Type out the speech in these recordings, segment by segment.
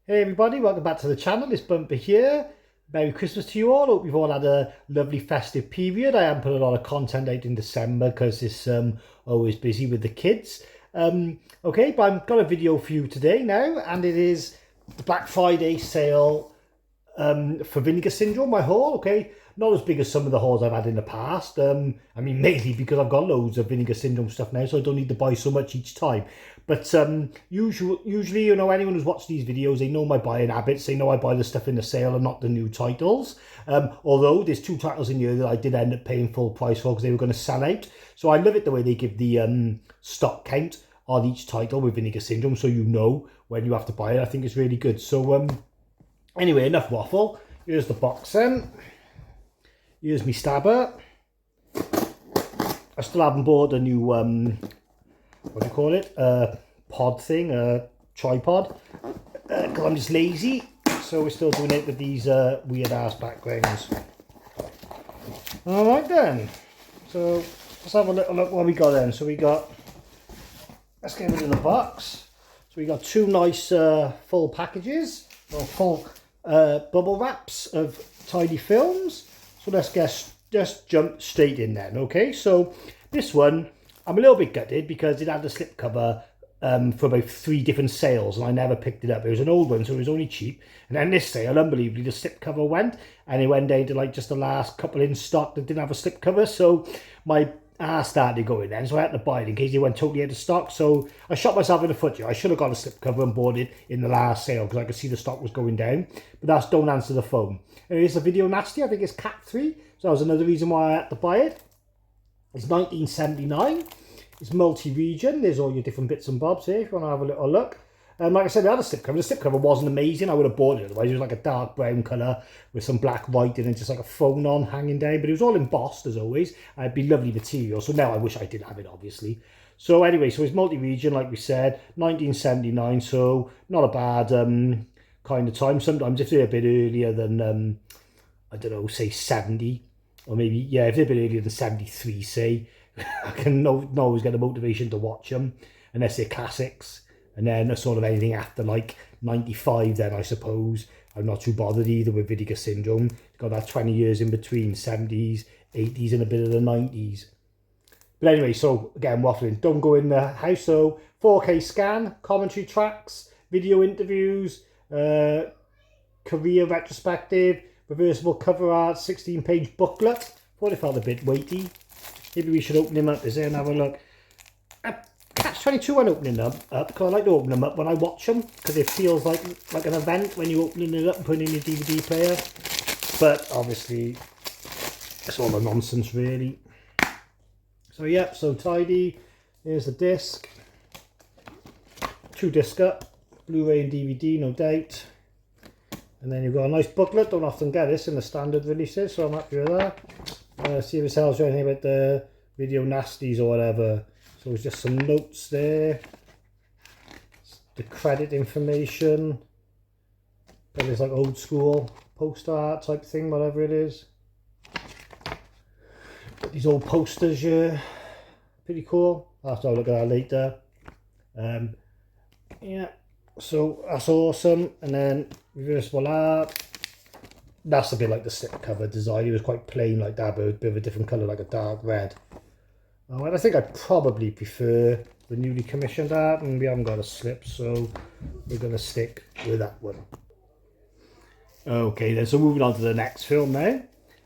Hey everybody, welcome back to the channel. It's Bumper here. Merry Christmas to you all. Hope you've all had a lovely festive period. I haven't put a lot of content out in December because it's always busy with the kids. Okay, but I've got a video for you today now, and it is the Black Friday sale for Vinegar Syndrome, my haul. Okay, not as big as some of the hauls I've had in the past. I mean, mainly because I've got loads of Vinegar Syndrome stuff now, so I don't need to buy so much each time. But usually, you know, anyone who's watched these videos, they know my buying habits. They know I buy the stuff in the sale and not the new titles. Although there's 2 titles in here that I did end up paying full price for because they were going to sell out. So I love it the way they give the stock count on each title with Vinegar Syndrome, so you know when you have to buy it. I think it's really good. So anyway, enough waffle. Here's the box then. Here's my stabber. I still haven't bought a new, what do you call it? Pod thing, a tripod. Because I'm just lazy. So we're still doing it with these weird ass backgrounds. Alright then. So let's have a little look what we got then. So we got, let's get rid of the box. So we got 2 nice full packages, or full bubble wraps of tidy films. So let's just jump straight in then. Okay, so this one I'm a little bit gutted because it had the slipcover for about 3 different sales and I never picked it up. It was an old one, so it was only cheap. And then this sale, unbelievably, the slipcover went, and it went down to like just the last couple in stock that didn't have a slipcover. So my ass started going then, so I had to buy it in case it went totally out of stock. So I shot myself in the foot here. I should have got a slipcover and bought it in the last sale because I could see the stock was going down. But that's Don't Answer the Phone. And it's a Video Nasty. I think it's Cat 3. So that was another reason why I had to buy it. It's 1979. It's multi-region. There's all your different bits and bobs here if you want to have a little look. Like I said, the other slipcover. The slipcover wasn't amazing. I would have bought it otherwise. It was like a dark brown colour with some black writing and just like a phone on hanging down. But it was all embossed as always. It'd be lovely material. So now I wish I did have it, obviously. So anyway, so it's multi-region, like we said, 1979. So not a bad kind of time. Sometimes if they're a bit earlier than, I don't know, say 70. Or maybe, yeah, if they're a bit earlier than 73, say, I can not always get the motivation to watch them unless they're classics. And then sort of anything after like 95 then, I suppose. I'm not too bothered either with Vinegar Syndrome. It's got that 20 years in between, 70s, 80s and a bit of the 90s. But anyway, so again, waffling. Don't Go in the House. So 4K scan, commentary tracks, video interviews, career retrospective, reversible cover art, 16-page booklet. Thought it felt a bit weighty. Maybe we should open him up, is there, and have a look. Catch-22 when opening them up, because I like to open them up when I watch them, because it feels like an event when you're opening it up and putting it in your DVD player. But obviously, it's all the nonsense, really. So yeah, so tidy. Here's the disc. 2 disc up, Blu-ray and DVD, no doubt. And then you've got a nice booklet. Don't often get this in the standard releases, so I'm happy with that. See if it tells you anything about the Video Nasties or whatever. So it's just some notes there. The credit information. But it's like old school poster art type thing, whatever it is. Got these old posters here. Pretty cool. I'll have to have a look at that later. Yeah, so that's awesome. And then reversible art. That's a bit like the slipcover design. It was quite plain like that, but a bit of a different colour, like a dark red. And I think I probably prefer the newly commissioned art, and we haven't got a slip, so we're going to stick with that one. Okay then, so moving on to the next film now.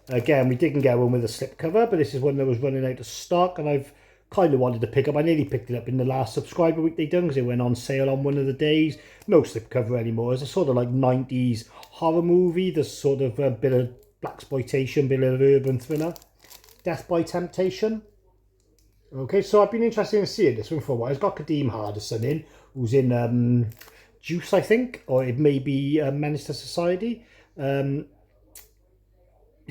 Again, we didn't get one with a slipcover, but this is one that was running out of stock, and I've kind of wanted to pick up. I nearly picked it up in the last subscriber week they done, because it went on sale on one of the days. No slipcover anymore. It's a sort of like 90s horror movie. There's sort of a bit of blaxploitation, bit of urban thriller. Death by Temptation. Okay, so I've been interested in seeing this one for a while. It's got Kadeem Hardison in, who's in Juice, I think, or it may be Menace to Society. It's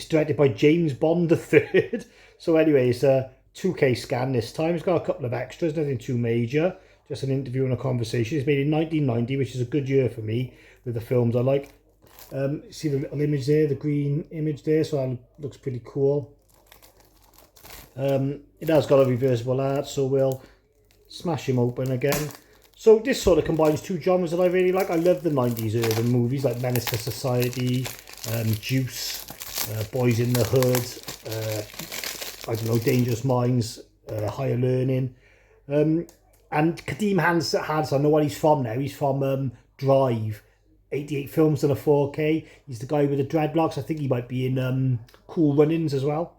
directed by James Bond III. So anyway, it's a 2K scan this time. It's got a couple of extras, nothing too major. Just an interview and a conversation. It's made in 1990, which is a good year for me with the films I like. See the little image there, the green image there, so that looks pretty cool. It has got a reversible art, so we'll smash him open again. So this sort of combines two genres that I really like. I love the 90s urban movies like Menace to Society, Juice, Boys in the Hood, I don't know, Dangerous Minds, Higher Learning. And Kadeem Hans, I know where he's from now. He's from Drive. 88 films and a 4K. He's the guy with the dreadlocks. I think he might be in Cool Runnings as well.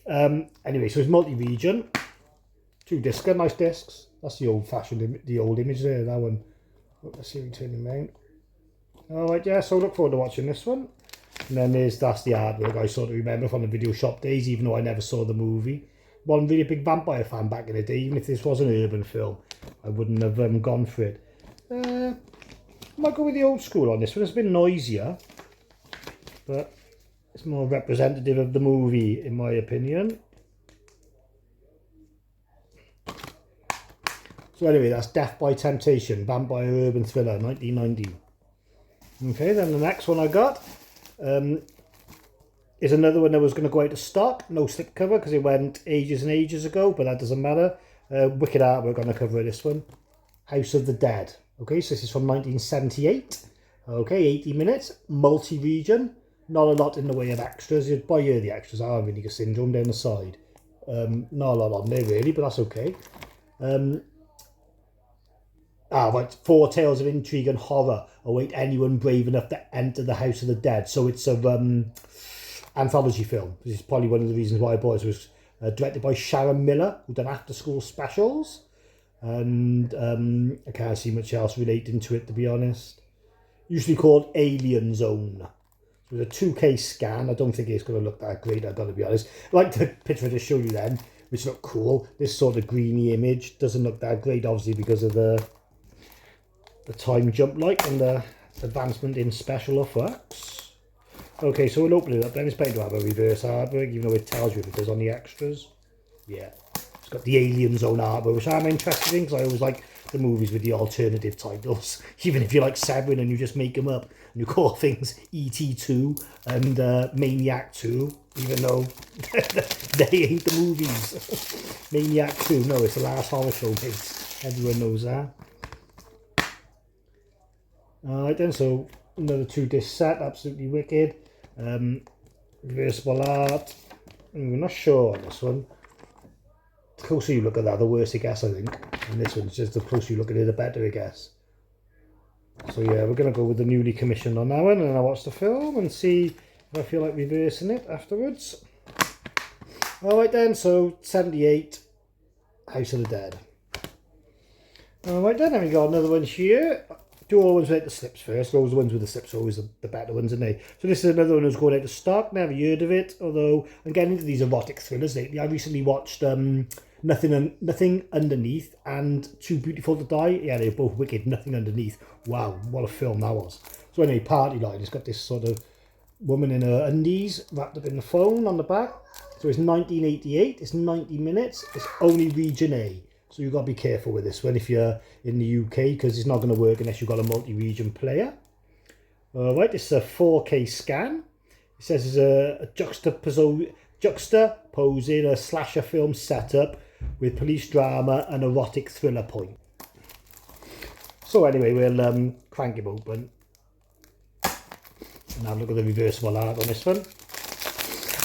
Anyway, so it's multi-region. 2-discer, nice discs. That's the old-fashioned, the old image there, that one. Let's see if we turn him around. Alright, yeah, so look forward to watching this one. And then that's the artwork I sort of remember from the video shop days, even though I never saw the movie. Wasn't really a big vampire fan back in the day. Even if this was an urban film, I wouldn't have gone for it. I might go with the old school on this one. It's a bit noisier, but it's more representative of the movie, in my opinion. So anyway, that's Death by Temptation, Vampire Urban Thriller, 1990. Okay, then the next one I got is another one that was going to go out of stock. No slipcover because it went ages and ages ago, but that doesn't matter. Wicked artwork on the cover of this one. House of the Dead. Okay, so this is from 1978. Okay, 80 minutes, multi-region. Not a lot in the way of extras. You'd buy here the extras are Vinegar Syndrome down the side. Not a lot on there really, but that's okay. Right, 4 tales of intrigue and horror await anyone brave enough to enter the House of the Dead. So it's a anthology film. This is probably one of the reasons why I bought it. It was directed by Sharon Miller, who done after school specials. And I can't see much else relating to it, to be honest. Usually called Alien Zone. So it's a 2K scan. I don't think it's going to look that great, I've got to be honest. I like the picture I just showed you then, which looked cool. This sort of greeny image doesn't look that great, obviously, because of the time jump light and the advancement in special effects. Okay, so we'll open it up then. It's better to have a reverse artwork, even though it tells you if it does on the extras. Yeah. It's got the Alien Zone artwork, which I'm interested in because I always like the movies with the alternative titles. Even if you like Seven and you just make them up and you call things E.T. 2 and Maniac 2, even though they ain't the movies. Maniac 2, no, it's the last horror show, mate. Everyone knows that. Alright then, so another 2-disc set, absolutely wicked. Reversible art. I'm not sure on this one. The closer you look at that, the worse it gets, I think. And this one's just the closer you look at it, the better it gets. So yeah, we're going to go with the newly commissioned on that one, and I'll watch the film and see if I feel like reversing it afterwards. Alright then, so 78, House of the Dead. Alright then we got another one here. Do all the ones without the slips first. Those ones with the slips are always the better ones, aren't they? So this is another one who's going out of stock. Never heard of it, although I'm getting into these erotic thrillers lately. I recently watched Nothing Underneath and Too Beautiful to Die. Yeah, they're both wicked. Nothing Underneath. Wow, what a film that was. So anyway, Party Line. It's got this sort of woman in her undies wrapped up in the phone on the back. So it's 1988. It's 90 minutes. It's only region A. So you've got to be careful with this one if you're in the UK, because it's not going to work unless you've got a multi-region player. Alright, this is a 4K scan. It says it's a juxtaposing a slasher film setup with police drama and erotic thriller point. So anyway, we'll crank him open and have a look at the reversible art on this one.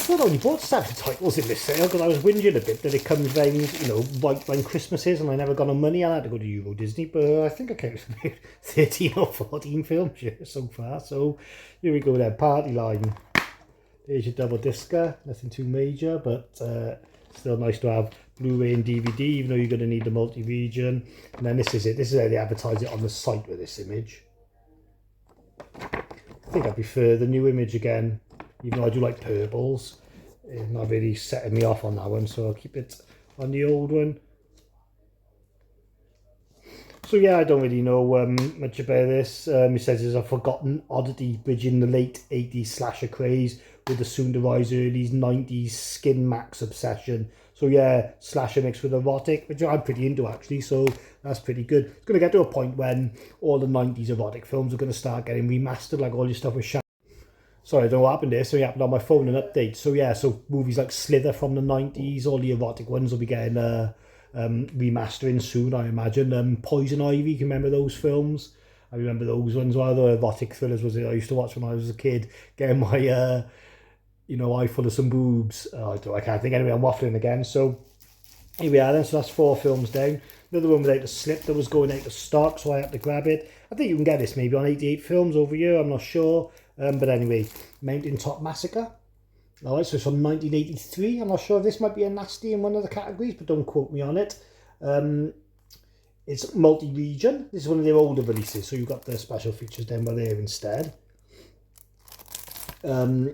I only bought 7 titles in this sale because I was whinging a bit that it comes round, you know, right when Christmas is and I never got no money. I had to go to Euro Disney, but I think I came with about 13 or 14 films here so far. So here we go then, Party Line. There's your double discer, nothing too major, but still nice to have Blu-ray and DVD, even though you're going to need the multi-region. And then this is it. This is how they advertise it on the site with this image. I think I prefer the new image again. Even though I do like purples, it's not really setting me off on that one, so I'll keep it on the old one. So yeah, I don't really know much about this. It says it's a forgotten oddity bridging the late 80s slasher craze with the soon-to-rise early 90s skin max obsession. So yeah, slasher mixed with erotic, which I'm pretty into actually, so that's pretty good. It's going to get to a point when all the 90s erotic films are going to start getting remastered, like all your stuff with Sorry, I don't know what happened there. So it happened on my phone, an update. So yeah, so movies like Slither from the 90s, all the erotic ones will be getting a remastering soon, I imagine. Poison Ivy, can you remember those films? I remember those ones. Well, the erotic thrillers was it I used to watch when I was a kid, getting my eye full of some boobs. I can't think. Anyway, I'm waffling again. So here we are then. So that's 4 films down. Another one without the slip that was going out of stock, so I had to grab it. I think you can get this maybe on 88 Films over here, I'm not sure. But anyway, Mountaintop Massacre. Alright, so it's from 1983. I'm not sure if this might be a nasty in one of the categories, but don't quote me on it. It's multi-region. This is one of their older releases, so you've got the special features down by there instead. I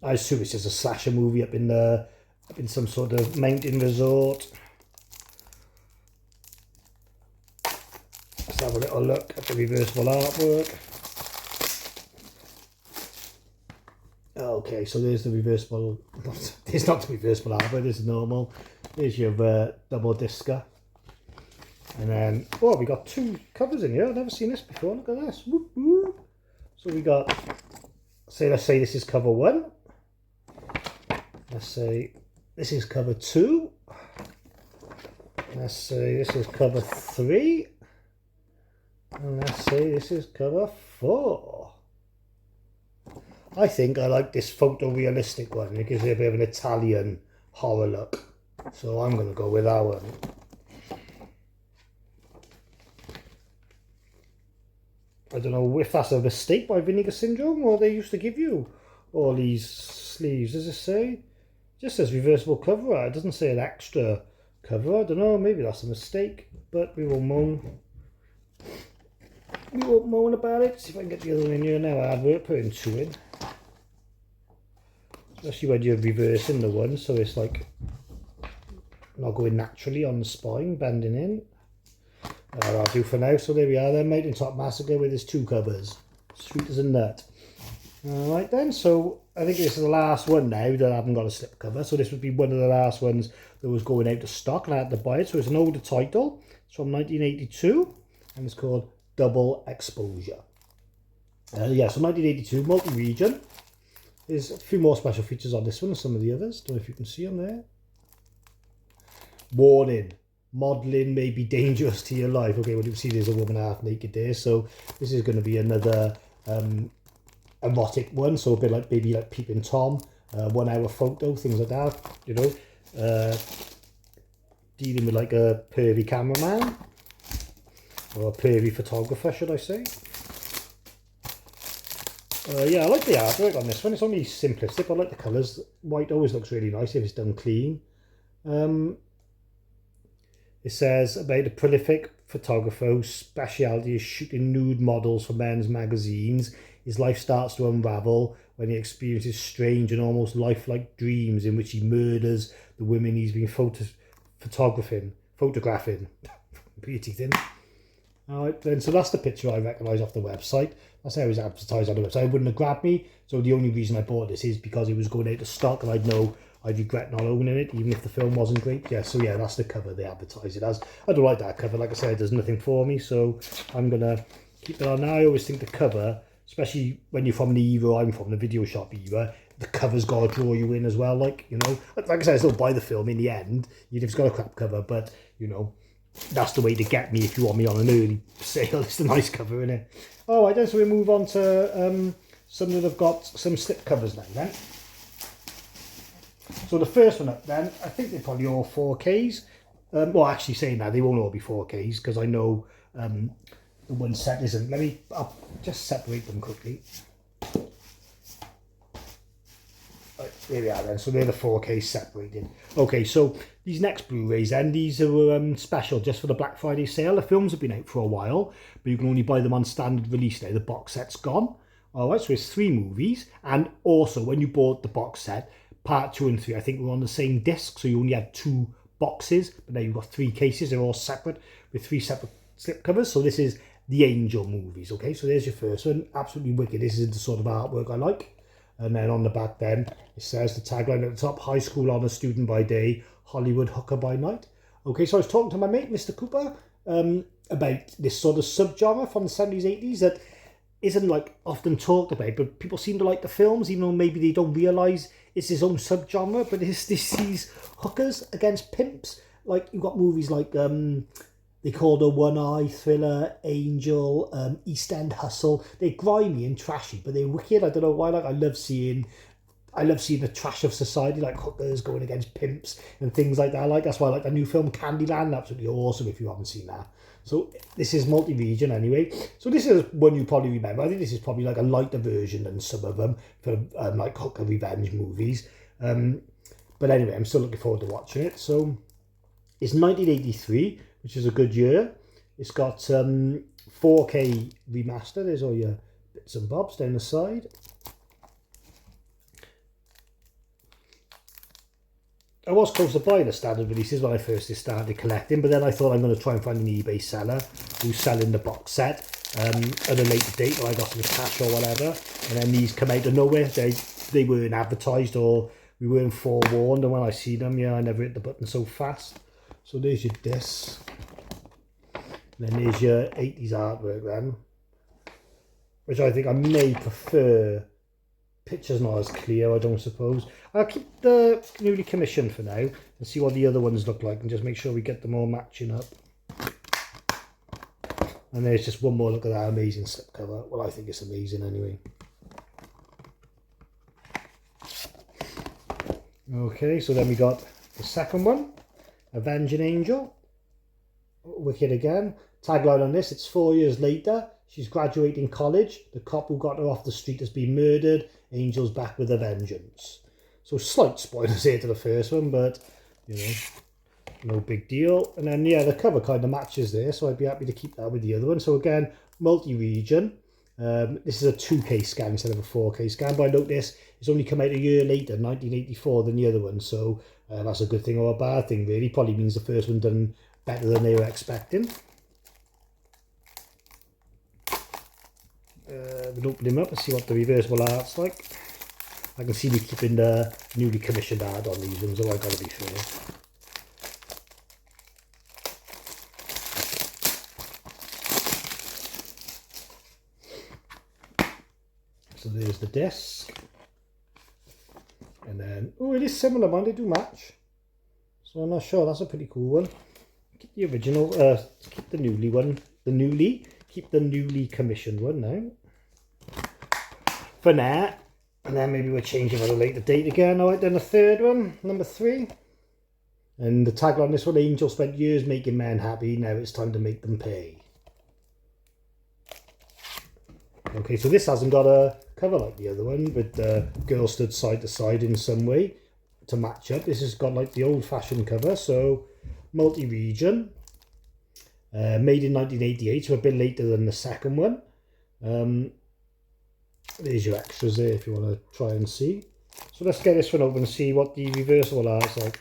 assume it's just a slasher movie up in some sort of mountain resort. Let's have a little look at the reversible artwork. Okay, so there's the reversible. It's not the reversible artwork, this is normal. There's your double discer. And then, oh, we got 2 covers in here. I've never seen this before. Look at this. Whoop, whoop. So we got, let's say this is cover 1. Let's say this is cover 2. Let's say this is cover 3. And let's say this is cover 4. I think I like this photorealistic one. It gives it a bit of an Italian horror look. So I'm going to go with that one. I don't know if that's a mistake by Vinegar Syndrome, or they used to give you all these sleeves. Does it say? It just says reversible cover art. It doesn't say an extra cover. I don't know, maybe that's a mistake, but we won't moan. We won't moan about it. See if I can get the other one in here now. I had work putting 2 in. Especially when you're reversing the one, so it's like not going naturally on the spine, bending in. That'll do for now. So there we are then, Mountaintop Massacre with his 2 covers. Sweet as a nut. Alright then, so I think this is the last one now that I haven't got a slip cover. So this would be one of the last ones that was going out of stock and I had to buy it. So it's an older title. It's from 1982 and it's called Double Exposure. Yeah, so 1982, multi-region. There's a few more special features on this one than some of the others. Don't know if you can see them there. Warning. Modelling may be dangerous to your life. Okay, well you can see there's a woman half naked there, so this is going to be another erotic one, so a bit like maybe like Peeping Tom, 1 hour photo, things like that, you know, dealing with like a pervy cameraman, or a pervy photographer, should I say. Yeah, I like the artwork on this one. It's only simplistic. I like the colours. White always looks really nice if it's done clean. It says about a prolific photographer whose speciality is shooting nude models for men's magazines. His life starts to unravel when he experiences strange and almost lifelike dreams in which he murders the women he's been photographing. Put your teeth in. Alright then, so that's the picture I recognise off the website. That's how it was advertised on the website. It wouldn't have grabbed me, so the only reason I bought this is because it was going out of stock and I'd know I'd regret not owning it, even if the film wasn't great. Yeah, so yeah, that's the cover they advertise it as. I don't like that cover. Like I said, it does nothing for me, so I'm going to keep it on now. I always think the cover, especially when you're from the era I'm from, the video shop era, the cover's got to draw you in as well. Like, you know, like I said, I still buy the film in the end, even if it's got a crap cover, but, you know, that's the way to get me if you want me on an early sale. It's a nice cover, isn't it? Alright then, so we move on to some that have got some slip covers now then. So the first one up then, I think they're probably all 4Ks. Well, actually saying that, they won't all be 4Ks because I know the one set isn't. I'll just separate them quickly. Right, there we are then, so they're the 4Ks separated. Okay, so these next Blu-rays then, these are special just for the Black Friday sale. The films have been out for a while, but you can only buy them on standard release now. The box set's gone. Alright, so it's 3 movies, and also when you bought the box set, part 2 and 3, I think, were on the same disc, so you only had 2 boxes, but now you've got 3 cases. They're all separate with 3 separate slip covers. So this is the Angel movies. Okay, so there's your first one. Absolutely wicked. This is the sort of artwork I like. And then on the back then, it says the tagline at the top: high school honour student by day, Hollywood hooker by night. Okay, so I was talking to my mate, Mr. Cooper, about this sort of subgenre from the 70s, 80s that isn't like often talked about, but people seem to like the films, even though maybe they don't realise it's his own subgenre. But it's these hookers against pimps, like you've got movies like they called a One Eye, Thriller, Angel, East End Hustle. They're grimy and trashy, but they're wicked. I don't know why. Like I love seeing the trash of society, like hookers going against pimps and things like that. Like that's why I like the new film Candyland, absolutely awesome if you haven't seen that. So this is multi-region anyway. So this is one you probably remember. I think this is probably like a lighter version than some of them for like hooker revenge movies. But anyway, I'm still looking forward to watching it. So it's 1983, which is a good year. It's got 4K remaster. There's all your bits and bobs down the side. I was close to buying the standard releases when I first started collecting, but then I thought I'm going to try and find an eBay seller who's selling the box set at a later date, or I got some cash or whatever, and then these come out of nowhere. They weren't advertised or we weren't forewarned, and when I see them, yeah, I never hit the button so fast. So there's your disc. And then there's your 80s artwork then, which I think I may prefer. Picture's not as clear, I don't suppose. I'll keep the newly commissioned for now and see what the other ones look like and just make sure we get them all matching up. And there's just one more look at that amazing slipcover. Well, I think it's amazing anyway. Okay, so then we got the second one, Avenging Angel. Wicked again. Tagline on this, it's 4 years later. She's graduating college. The cop who got her off the street has been murdered. Angel's back with a vengeance. So slight spoilers here to the first one, but, you know, no big deal. And then, yeah, the cover kind of matches there, so I'd be happy to keep that with the other one. So again, multi-region. This is a 2K scan instead of a 4K scan, but I noticed it's only come out a year later, 1984, than the other one. So that's a good thing or a bad thing, really. Probably means the first one done better than they were expecting. We'll open him up and see what the reversible art's like. I can see me keeping the newly commissioned art on these ones, so I've got to be fair. So there's the disc. And then, oh, it is similar, man, they do match. So I'm not sure, that's a pretty cool one. Keep the original, keep the newly one, keep the newly commissioned one now. For now, and then maybe we'll change it at a later date again. Alright, then the third one, number 3. And the tagline on this one, Angel spent years making men happy, now it's time to make them pay. Okay, so this hasn't got a cover like the other one, with the girl stood side to side in some way to match up. This has got like the old-fashioned cover, so multi-region. Made in 1988, so a bit later than the second one. There's your extras there if you want to try and see. So let's get this one open and see what the reversible art's like.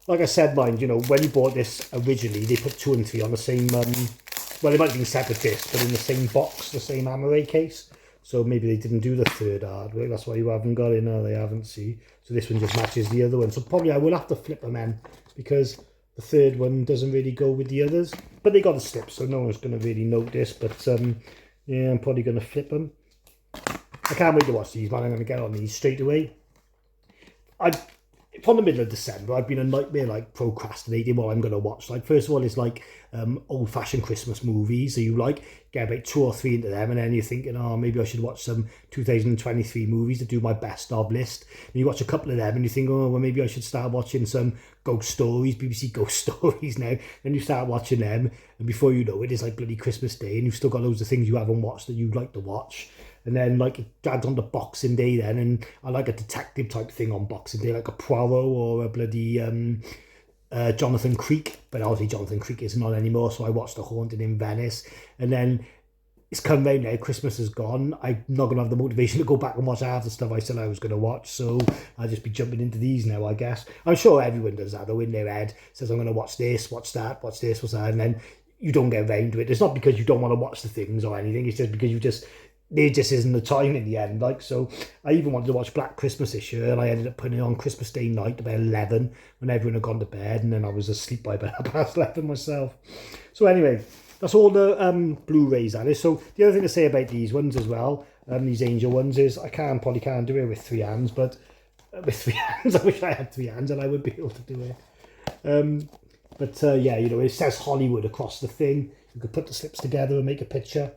Like I said, mind, you know, when you bought this originally, they put 2 and 3 on the same, well, they might have been separate discs, but in the same box, the same Amaray case. So maybe they didn't do the third artwork, that's why you haven't got it. No, they haven't, see. So this one just matches the other one. So probably I will have to flip them in, because the third one doesn't really go with the others. But they got the slips, so no one's going to really notice. But yeah, I'm probably going to flip them. I can't wait to watch these, man. I'm going to get on these straight away. From the middle of December, I've been a nightmare, like, procrastinating what I'm going to watch. Like, first of all, it's like old-fashioned Christmas movies. So you, like, get about 2 or 3 into them, and then you're thinking, oh, maybe I should watch some 2023 movies to do my best of list. And you watch a couple of them, and you think, oh, well, maybe I should start watching some ghost stories, BBC ghost stories now. Then you start watching them, and before you know it, it's like bloody Christmas Day, and you've still got loads of things you haven't watched that you'd like to watch. And then, like, it dragged on to Boxing Day then, and I like a detective type thing on Boxing Day, like a Poirot or a bloody Jonathan Creek. But obviously Jonathan Creek isn't on anymore, so I watched The Haunted in Venice. And then it's come round now, Christmas is gone. I'm not going to have the motivation to go back and watch half the stuff I said I was going to watch, so I'll just be jumping into these now, I guess. I'm sure everyone does that, though, in their head. Says, I'm going to watch this, watch that, watch this, watch that, and then you don't get around to it. It's not because you don't want to watch the things or anything, it's just because you just... there just isn't the time in the end. Like, so I even wanted to watch Black Christmas this year, and I ended up putting it on Christmas Day night about 11 when everyone had gone to bed, and then I was asleep by about past 11 myself. So anyway, that's all the Blu-rays that is. So the other thing to say about these ones as well, these Angel ones, is I probably can't do it with 3 hands, but with 3 hands, I wish I had 3 hands and I would be able to do it. But yeah, you know, it says Hollywood across the thing. You could put the slips together and make a picture,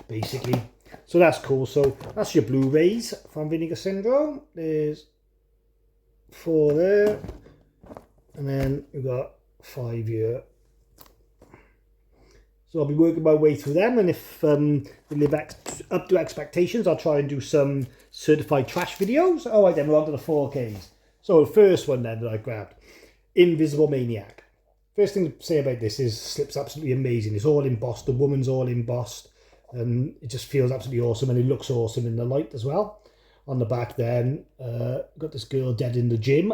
basically. So that's cool. So that's your Blu-rays from Vinegar Syndrome. There's 4 there, and then we've got 5 here. So I'll be working my way through them, and if they live up to expectations, I'll try and do some certified trash videos. All right, then we're on to the 4Ks. So the first one then that I grabbed, Invisible Maniac. First thing to say about this is slip's absolutely amazing. It's all embossed. The woman's all embossed, and it just feels absolutely awesome, and it looks awesome in the light as well. On the back then, got this girl dead in the gym.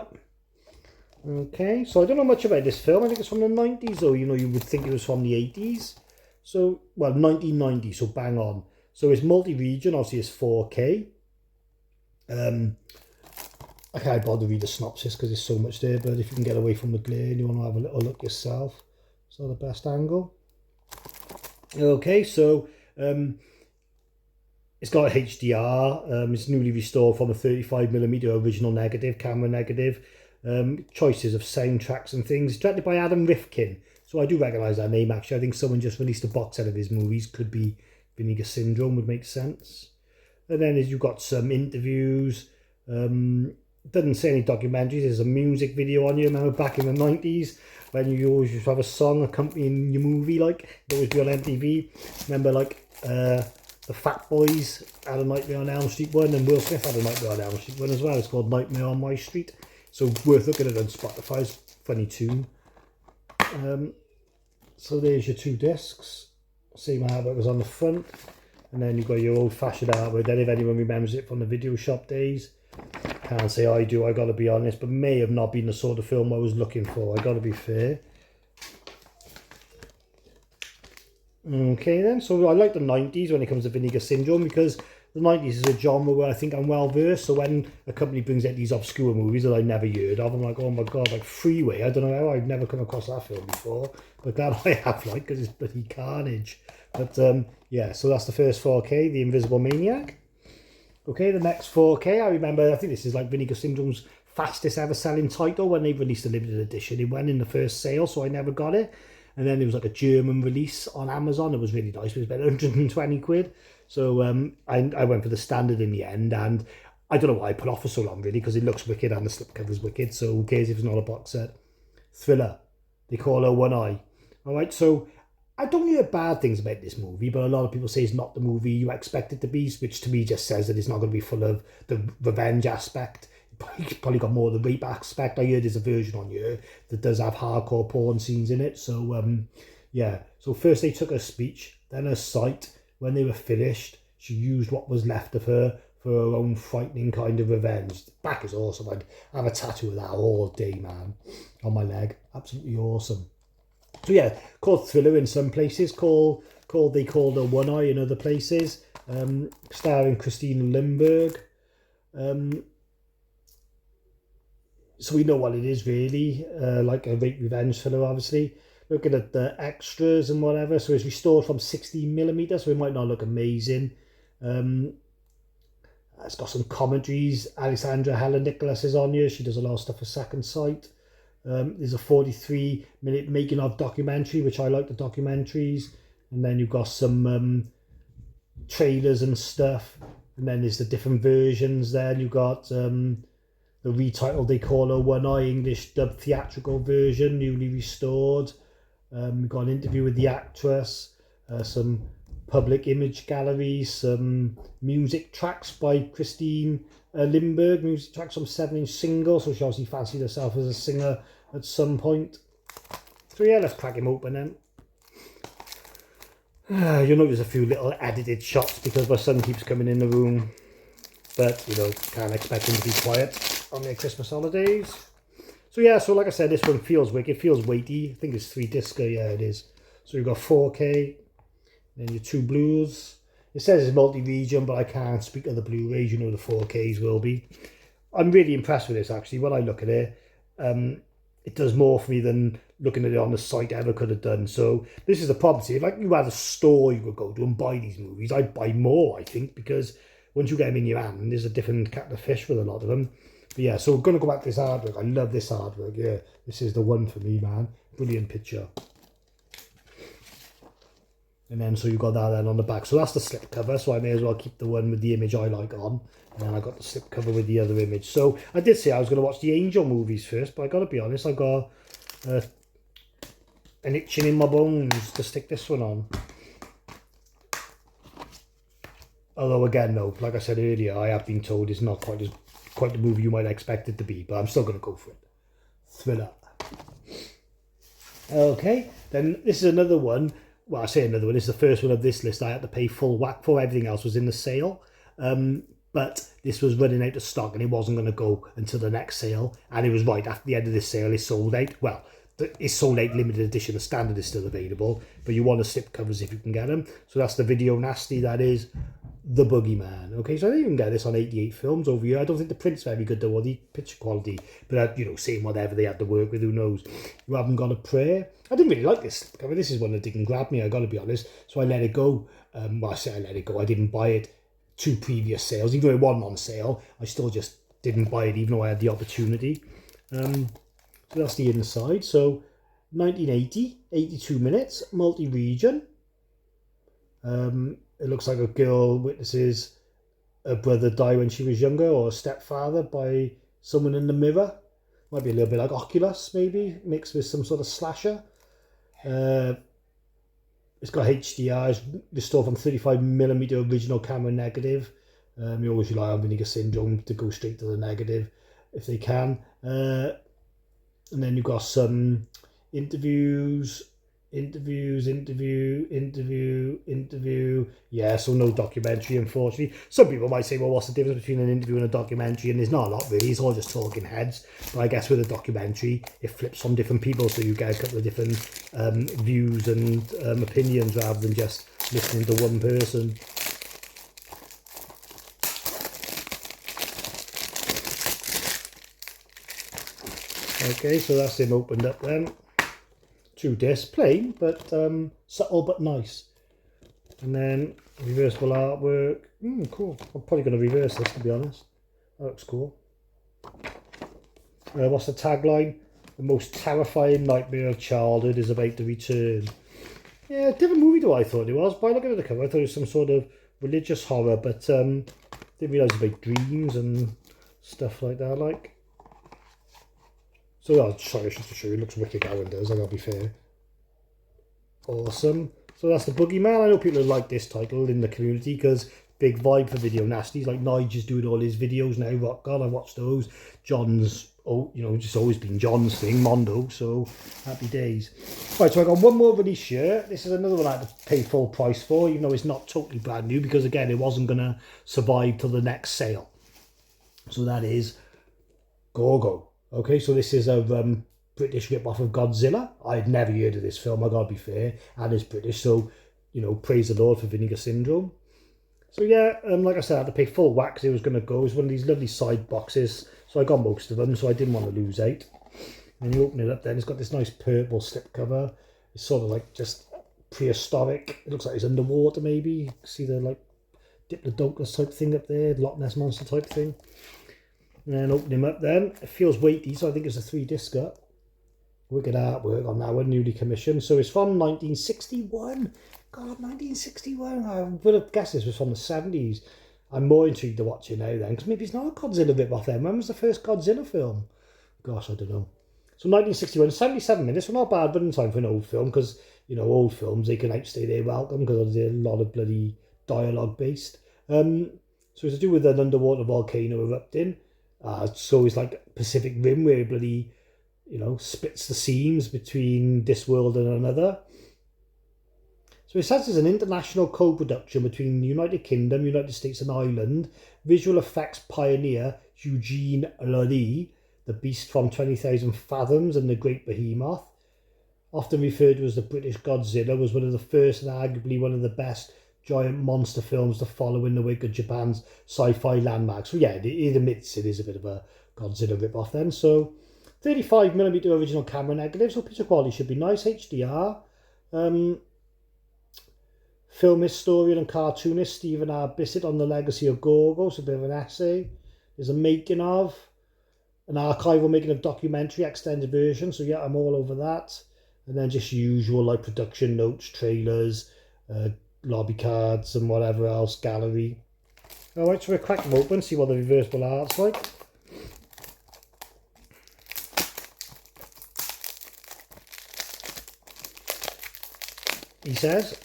Okay, so I don't know much about this film. I think it's from the 90s, or you know, you would think it was from the 80s. So, well, 1990, so bang on. So it's multi-region, obviously it's 4K. I can't bother to read the synopsis because there's so much there, but if you can get away from the glare and you want to have a little look yourself, it's not the best angle. Okay, so it's got a HDR. It's newly restored from a 35mm original negative, camera negative. Choices of soundtracks and things. It's directed by Adam Rifkin. So I do recognise that name, actually. I think someone just released a box set of his movies. Could be Vinegar Syndrome, would make sense. And then you've got some interviews. Doesn't say any documentaries. There's a music video on you. Remember back in the 90s when you always used to have a song accompanying your movie, like it would be on MTV. Remember, like the Fat Boys had a Nightmare on Elm Street one, and Will Smith had a Nightmare on Elm Street one as well. It's called Nightmare on My Street. So worth looking at on Spotify. It's a funny tune. So there's your 2 discs. Same artwork was on the front. And then you've got your old-fashioned artwork. Then if anyone remembers it from the video shop days, can't say I do, I got to be honest, but may have not been the sort of film I was looking for. I got to be fair. Okay then, so I like the 90s when it comes to Vinegar Syndrome, because the 90s is a genre where I think I'm well versed. So when a company brings out these obscure movies that I never heard of, I'm like, oh my god, like Freeway. I don't know how I've never come across that film before, but glad I have, like, because it's bloody carnage. But yeah, so that's the first 4K, The Invisible Maniac. Okay, the next 4K, I remember, I think this is like Vinegar Syndrome's fastest ever selling title when they released a limited edition. It went in the first sale, so I never got it. And then there was like a German release on Amazon. It was really nice. It was about 120 quid. So I went for the standard in the end. And I don't know why I put off for so long, really, because it looks wicked and the slipcover's wicked. So who cares if it's not a box set? Thriller. They call her One Eye. All right, so I don't hear bad things about this movie, but a lot of people say it's not the movie you expect it to be, which to me just says that it's not going to be full of the revenge aspect. It's probably got more of the rape aspect. I heard there's a version on here that does have hardcore porn scenes in it. So, yeah. So first they took her speech, then her sight. When they were finished, she used what was left of her for her own frightening kind of revenge. The back is awesome. I'd have a tattoo of that all day, man, on my leg. Absolutely awesome. So yeah, called Thriller in some places, they called her One Eye in other places, starring Christina Lindbergh. So we know what it is really, like a rape revenge thriller, obviously. Looking at the extras and whatever, so it's restored from 16mm, so it might not look amazing. It's got some commentaries. Alexandra Helen Nicholas is on here. She does a lot of stuff for Second Sight. There's a 43-minute making of documentary, which I like the documentaries. And then you've got some trailers and stuff. And then there's the different versions there. You've got the retitled They Call Her One Eye English dub theatrical version, newly restored. We've got an interview with the actress, some public image galleries, some music tracks by Christine Lindbergh, music tracks from 7-inch single, so she obviously fancied herself as a singer at some point. So yeah, let's crack him open then. You'll notice a few little edited shots because my son keeps coming in the room, but you know, can't expect him to be quiet on their Christmas holidays. So yeah, so like I said, this one feels wicked, feels weighty. I think it's 3-discer, yeah it is. So you've got 4K, then your 2 Blues. It says it's multi-region, but I can't speak of the Blu-rays, you know the 4Ks will be. I'm really impressed with this actually. When I look at it, it does more for me than looking at it on the site ever could have done. So this is the problem. See, like you had a store you could go to and buy these movies, I'd buy more, I think, because once you get them in your hand, there's a different kettle of fish with a lot of them. But yeah, so we're going to go back to this artwork. I love this artwork. Yeah, this is the one for me, man. Brilliant picture. And then so you got that then on the back. So that's the slip cover. So I may as well keep the one with the image I like on. And then I got the slip cover with the other image. So I did say I was going to watch the Angel movies first, but I got to be honest, I got an itching in my bones to stick this one on. Although again, no, like I said earlier, I have been told it's not quite the movie you might expect it to be, but I'm still going to go for it. Thriller. Okay, then this is another one. Well, I say another one. This is the first one of this list I had to pay full whack for. Everything else was in the sale. But this was running out of stock and it wasn't going to go until the next sale. And it was right after the end of this sale, it sold out. Well, it's sold out limited edition. The standard is still available, but you want the slip covers if you can get them. So that's the Video Nasty. That is The Boogeyman. Okay, so I didn't even get this on 88 films over here. I don't think the print's very good though, or the picture quality. But you know, saying whatever they had to work with, who knows? You haven't got a prayer. I didn't really like this. I mean, this is one that didn't grab me, I got to be honest. So I let it go. Well, I say I let it go. I didn't buy it. 2 previous sales, even though it wasn't on sale, I still just didn't buy it, even though I had the opportunity. So that's the inside. So 1980, 82 minutes, multi-region. It looks like a girl witnesses a brother die when she was younger, or a stepfather by someone in the mirror. Might be a little bit like Oculus, maybe, mixed with some sort of slasher. It's got HDR, it's restored from 35mm original camera negative. You always rely on Vinegar Syndrome to go straight to the negative if they can. And then you've got some interviews. Yeah, so no documentary, unfortunately. Some people might say, well, what's the difference between an interview and a documentary? And there's not a lot really, it's all just talking heads. But I guess with a documentary, it flips from different people, so you get a couple of different views and opinions rather than just listening to one person. Okay, so that's him opened up then. 2 discs, plain, but subtle but nice. And then reversible artwork. Cool. I'm probably going to reverse this, to be honest. That looks cool. What's the tagline? The most terrifying nightmare of childhood is about to return. Yeah, different movie than I thought it was. By looking at the cover, I thought it was some sort of religious horror, but didn't realise about dreams and stuff like that. Like. So, oh, sorry, just to show you, it looks wicked how it does, I gotta be fair. Awesome. So that's The Boogeyman. I know people like this title in the community because big vibe for Video Nasties. Like Nigel's doing all his videos now. Rock God, I watched those. John's, just always been John's thing, Mondo. So happy days. Right, so I got one more release here. This is another one I had to pay full price for, even though it's not totally brand new because again, it wasn't gonna survive till the next sale. So that is Gorgo. Okay, so this is a British rip-off of Godzilla. I'd never heard of this film, I gotta be fair, and it's British, so, praise the Lord for Vinegar Syndrome. So yeah, like I said, I had to pay full whack because it was going to go. It was one of these lovely side boxes, so I got most of them, so I didn't want to lose out. And you open it up then, it's got this nice purple slip cover. It's sort of like just prehistoric. It looks like it's underwater maybe. See the like Diplodocus type thing up there, Loch Ness Monster type thing. And then open him up then. It feels weighty, so I think it's a 3-disc cut. Wicked artwork on that one, newly commissioned. So it's from 1961. God, 1961. I would have guessed this was from the 70s. I'm more intrigued to watch it now then, because maybe it's not a Godzilla rip-off then. When was the first Godzilla film? Gosh, I don't know. So 1961, 77 minutes. Well, not bad, but in time for an old film, because, old films, they can outstay their welcome, because there's a lot of bloody dialogue based. So it's to do with an underwater volcano erupting. So it's like Pacific Rim, where it bloody, splits the seams between this world and another. So it says it's an international co-production between the United Kingdom, United States and Ireland. Visual effects pioneer Eugene Levy, the beast from 20,000 Fathoms and the Great Behemoth, often referred to as the British Godzilla, was one of the first and arguably one of the best giant monster films to follow in the wake of Japan's sci-fi landmark. So yeah, it admits it is a bit of a Godzilla rip-off then. So 35mm original camera negative, so picture quality should be nice, HDR. Film historian and cartoonist Stephen R. Bissett on the legacy of Gorgo, so a bit of an essay. There's a making of. an archival making a documentary extended version. So yeah, I'm all over that. And then just usual like production notes, trailers, lobby cards and whatever else, gallery. Alright, so we'll crack them open, see what the reversible art's like. He says.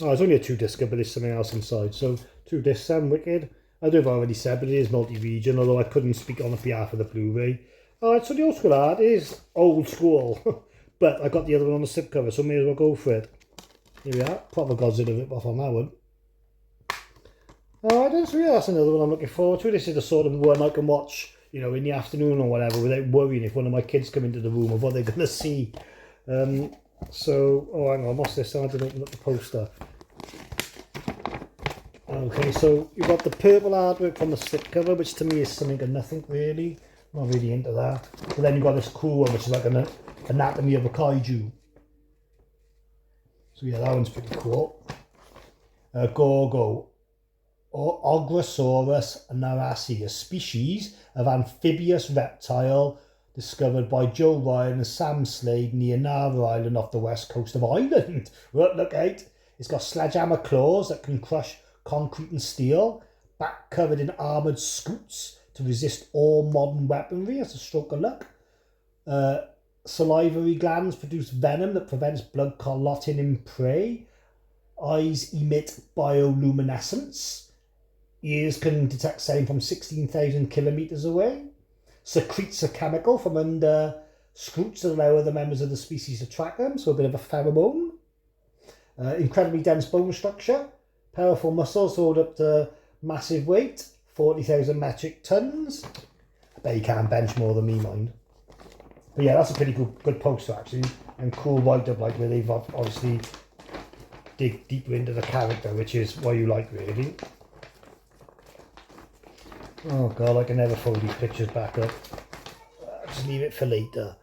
Oh, it's only a 2-discer, but there's something else inside. So 2 discs, Wicked. I don't know if I already said, but it is multi-region, although I couldn't speak on behalf of the Blu-ray. Alright, so the old school art is old school, but I got the other one on the slipcover, so may as well go for it. Here we are, proper Godzilla rip-off on that one. Alright then, so yeah, that's another one I'm looking forward to. This is the sort of one I can watch, you know, in the afternoon or whatever, without worrying if one of my kids come into the room of what they're going to see. So, oh hang on, what's this? I didn't open up the poster. Okay, so you've got the purple artwork from the slipcover, which to me is something of nothing really. I'm not really into that. But then you've got this cool one, which is like an anatomy of a kaiju. So yeah, that one's pretty cool. Gorgo. Ogrosaurus narasi, a species of amphibious reptile discovered by Joe Ryan and Sam Slade near Nava Island off the west coast of Ireland. Look out. It's got sledgehammer claws that can crush concrete and steel, back covered in armoured scoots to resist all modern weaponry. That's a stroke of luck. Salivary glands produce venom that prevents blood clotting in prey. Eyes emit bioluminescence. Ears can detect sound from 16,000 kilometres away. Secretes a chemical from under scoots to allow other members of the species to track them, so a bit of a pheromone. Incredibly dense bone structure. Powerful muscles hold up to massive weight, 40,000 metric tons. I bet you can't bench more than me, mind. But yeah, that's a pretty good poster actually, and cool write-up, like where they've obviously dig deeper into the character, which is what you like really. Oh god, I can never fold these pictures back up. Just leave it for later.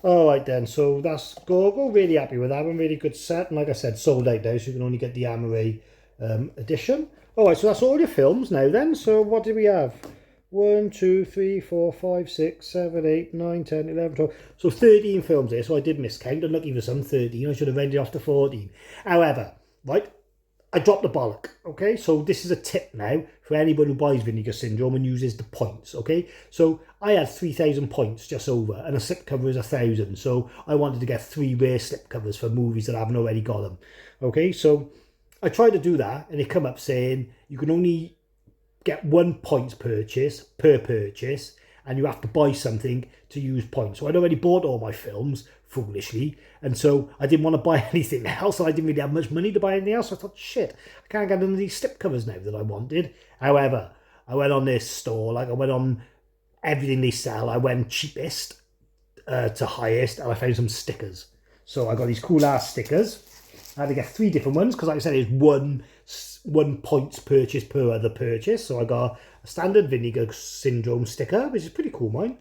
Alright then, so that's Gorgo. Really happy with that one, really good set. And like I said, sold out now, so you can only get the Amaray edition. Alright, so that's all your films now then. So what do we have? 1, 2, 3, 4, 5, 6, 7, 8, 9, 10, 11, 12. So 13 films there, so I did miscount. Unlucky for some, 13. I should have ended off to 14. However, right, I dropped the bollock, okay? So this is a tip now for anybody who buys Vinegar Syndrome and uses the points, okay? So I had 3,000 points just over, and a slipcover is 1,000. So I wanted to get 3 rare slipcovers for movies that I haven't already got them, okay? So I tried to do that, and it come up saying you can only get 1 point purchase per purchase, and you have to buy something to use points. So I'd already bought all my films, foolishly, and so I didn't want to buy anything else, and I didn't really have much money to buy anything else. So I thought, shit, I can't get none of these slipcovers now that I wanted. However, I went on this store, like I went on everything they sell. I went cheapest to highest, and I found some stickers. So I got these cool ass stickers. I had to get 3 different ones because, like I said, it's one points purchase per other purchase. So I got a standard Vinegar Syndrome sticker, which is pretty cool, mine.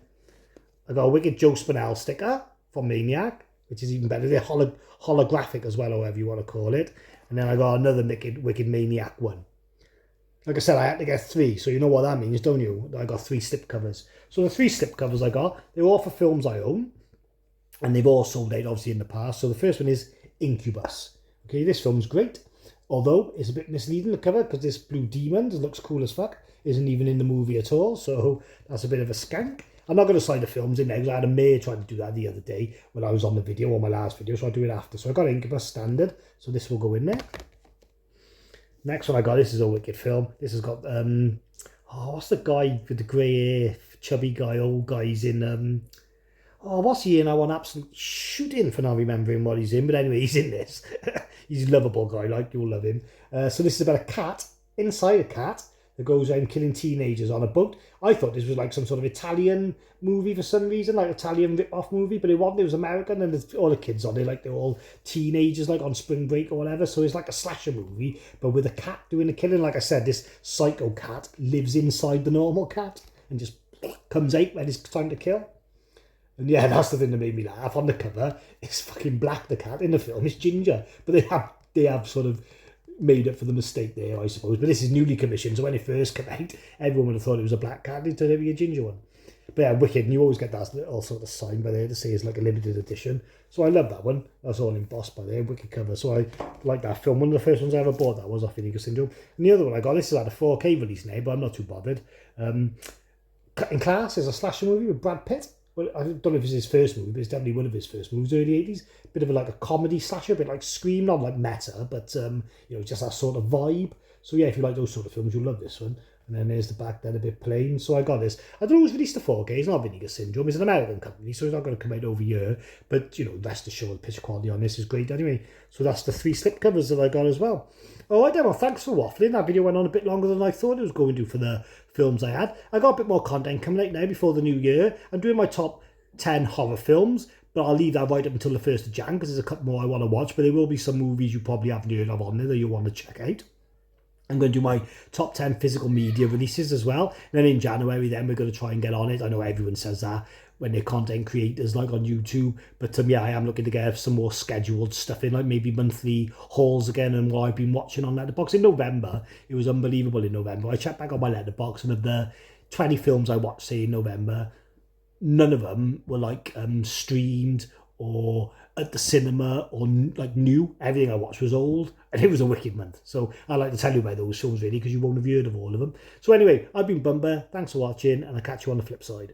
I got a Wicked Joe Spinell sticker from Maniac, which is even better. They're holographic as well, or whatever you want to call it. And then I got another Wicked Maniac one. Like I said, I had to get 3, so you know what that means, don't you? I got 3 slipcovers. So the 3 slipcovers I got, they're all for films I own, and they've all sold out, obviously, in the past. So the first one is Incubus. Okay, this film's great, although it's a bit misleading, the cover, because this blue demon that looks cool as fuck isn't even in the movie at all, so that's a bit of a skank. I'm not going to slide the films in there because I had a mate trying to do that the other day when I was on the video, on my last video, so I'll do it after. So I got Incubus standard, so this will go in there. Next one I got, this is a wicked film. This has got, what's the guy with the grey hair, chubby guy, old guy, he's in, what's he in? I want absolute shooting for not remembering what he's in, but anyway, he's in this. He's a lovable guy, like, you'll love him. So this is about a cat, inside a cat, that goes around killing teenagers on a boat. I thought this was like some sort of Italian movie for some reason, like Italian rip-off movie, but it wasn't. It was American, and all the kids on it, like they're all teenagers, like on spring break or whatever. So it's like a slasher movie, but with a cat doing the killing. Like I said, this psycho cat lives inside the normal cat and just comes out when it's time to kill. And yeah, that's the thing that made me laugh. On the cover, it's fucking black, the cat. In the film, it's ginger. But they have sort of made up for the mistake there, I suppose. But this is newly commissioned, so when it first came out, everyone would have thought it was a black cat. It turned out to be a ginger one. But yeah, wicked, and you always get that little sort of sign by there to say it's like a limited edition. So I love that one. That's all embossed by there, wicked cover. So I like that film. One of the first ones I ever bought that was off Vinegar Syndrome. And the other one I got, this is at a 4K release now, but I'm not too bothered. In Class is a slasher movie with Brad Pitt. Well, I don't know if it's his first movie, but it's definitely one of his first movies, early 80s. Bit of like a comedy slasher, a bit like Scream, not like meta, but just that sort of vibe. So yeah, if you like those sort of films, you'll love this one. And then there's the back then, a bit plain. So I got this. I don't know it was released to 4K. It's not Vinegar Syndrome. It's an American company, so it's not going to come out over here. But, rest assured, the picture quality on this is great anyway. So that's the 3 slip covers that I got as well. All right, then, well, thanks for waffling. That video went on a bit longer than I thought it was going to for the films I had. I got a bit more content coming out now before the new year. I'm doing my top 10 horror films, but I'll leave that right up until the 1st of Jan because there's a couple more I want to watch. But there will be some movies you probably haven't heard of on there that you want to check out. I'm going to do my top 10 physical media releases as well. And then in January, then we're going to try and get on it. I know everyone says that when they're content creators, like on YouTube. But yeah, I am looking to get some more scheduled stuff in, like maybe monthly hauls again and what I've been watching on Letterboxd. In November, it was unbelievable in November. I checked back on my Letterboxd, and of the 20 films I watched, say, in November, none of them were like streamed or at the cinema or like new. Everything I watched was old, and it was a wicked month. So I like to tell you about those films really, because you won't have heard of all of them. So anyway, I've been Bumber. Thanks for watching, and I'll catch you on the flip side.